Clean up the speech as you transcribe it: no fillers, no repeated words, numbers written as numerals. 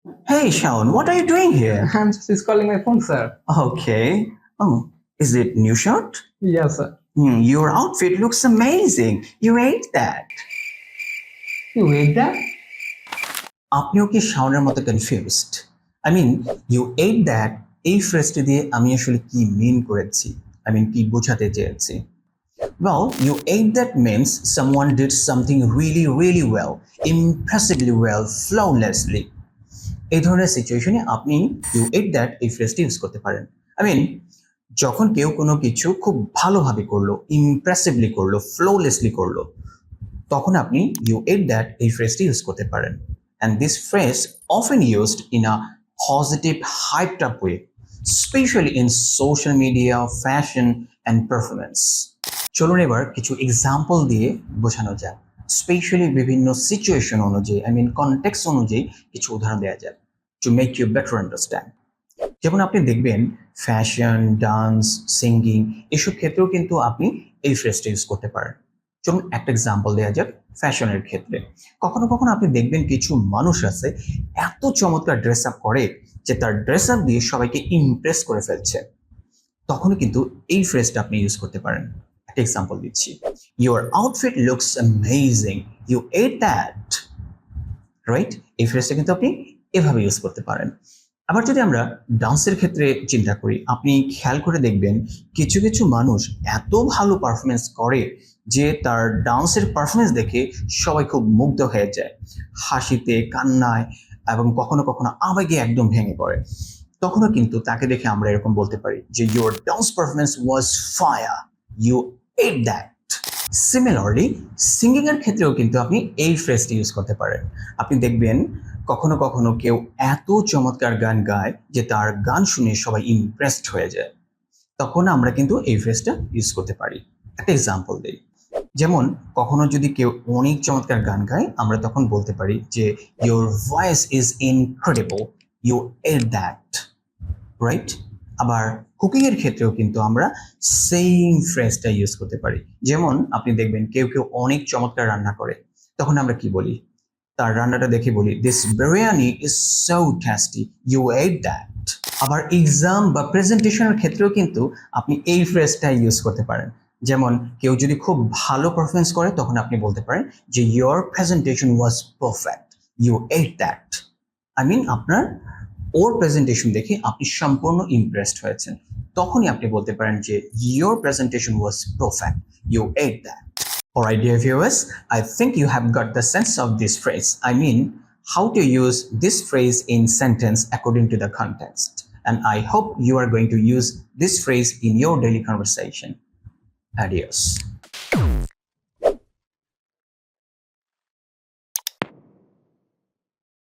Hey, Shaun, what are you doing here? I'm just calling my phone, sir. Okay. Oh, is it new shot? Yes, sir. Your outfit looks amazing. You ate that. You ate that? আপনিও কি শাওনের মতো confused? I mean you ate that এই ফ্রেজটি দিয়ে আমি আসলে কি মিন করেছি, কি বোঝাতে চেয়েছি? Well, you ate that means someone did something really, really well, impressively well, flawlessly. এই ধরনের সিচুয়েশনে আপনি ইউ এইট দ্যাট এই ফ্রেজটি ইউজ করতে পারেন। আই মিন যখন কেউ কোনো কিছু খুব ভালোভাবে করলো, ইমপ্রেসিভলি করলো, ফ্লোলেসলি করলো, তখন আপনি ইউ এইট দ্যাট এই ফ্রেজটি ইউজ করতে পারেন। And this phrase often used in a positive hyped up way, specially in social media, fashion and performance. চলুন এবার কিছু এক্সাম্পল দিয়ে বোঝানো যাক, স্পেশালি বিভিন্ন সিচুয়েশন অনুযায়ী, কনটেক্সট অনুযায়ী কিছু উদাহরণ দেওয়া যাক to make you better understand. যেমন আপনি দেখবেন ফ্যাশন, ডান্স, সিঙ্গিং এসব ক্ষেত্রেও কিন্তু আপনি এই ফ্রেজটা ইউজ করতে পারেন। চলুন একটা এক্সাম্পল দেওয়া যাক ফ্যাশনের ক্ষেত্রে। কখনো কখনো আপনি দেখবেন কিছু মানুষ আছে এত চমৎকার ড্রেস আপ করে যে তার ড্রেস আপ দিয়ে সবাইকে ইমপ্রেস করে ফেলছে, তখনও কিন্তু এই ফ্রেজটা আপনি ইউজ করতে পারেন। একটা এক্সাম্পল দিচ্ছি, your outfit looks amazing, you ate that. Right, এই ফ্রেজটা কিন্তু আপনি এভাবে ইউজ করতে পারেন। আবার যদি আমরা ডান্সের ক্ষেত্রে চিন্তা করি, আপনি খেয়াল করে দেখবেন কিছু কিছু মানুষ এত ভালো পারফরমেন্স করে যে তার ডান্সের পারফরমেন্স দেখে সবাই খুব মুগ্ধ হয়ে যায়, হাসিতে, কান্নায় এবং কখনো কখনো আবেগে একদম ভেঙে পড়ে। তখনও কিন্তু তাকে দেখে আমরা এরকম বলতে পারি যে your dance performance was fire, you ate that. Similarly singing এর ক্ষেত্রেও কিন্তু আপনি এই ফ্রেজটি ইউজ করতে পারেন। আপনি দেখবেন কখনো কখনো কেউ এত চমৎকার গান গায় যে তার গান শুনে সবাই ইমপ্রেসড হয়ে যায়, তখন আমরা কিন্তু এই ফ্রেজটা ইউজ করতে পারি। একটা এক্সাম্পল দিই, যেমন কখনো যদি কেউ অনেক চমৎকার গান গায় আমরা তখন বলতে পারি যে your voice is incredible, you ate that. Right, আবার কুকিং এর ক্ষেত্রেও কিন্তু আমরা সেম ফ্রেজটা ইউজ করতে পারি। যেমন আপনি দেখবেন কেউ কেউ অনেক চমৎকার রান্না করে, তখন আমরা কি বলি, তার রান্নাটা দেখে বলি this biryani is so tasty, you ate that. আবার এক্সাম বা প্রেজেন্টেশনের ক্ষেত্রেও কিন্তু আপনি এই ফ্রেজটা ইউজ করতে পারেন। যেমন কেউ যদি খুব ভালো পারফরমেন্স করে তখন আপনি বলতে পারেন যে your presentation was perfect, you ate that. আপনার ওর প্রেজেন্টেশন দেখে আপনি সম্পূর্ণ ইমপ্রেসড হয়েছেন, তখনই আপনি বলতে পারেন যে your presentation was perfect, you ate that. Alright, dear viewers, I think you have got the sense of this phrase. How to use this phrase in sentence according to the context. And I hope you are going to use this phrase in your daily conversation. Adios.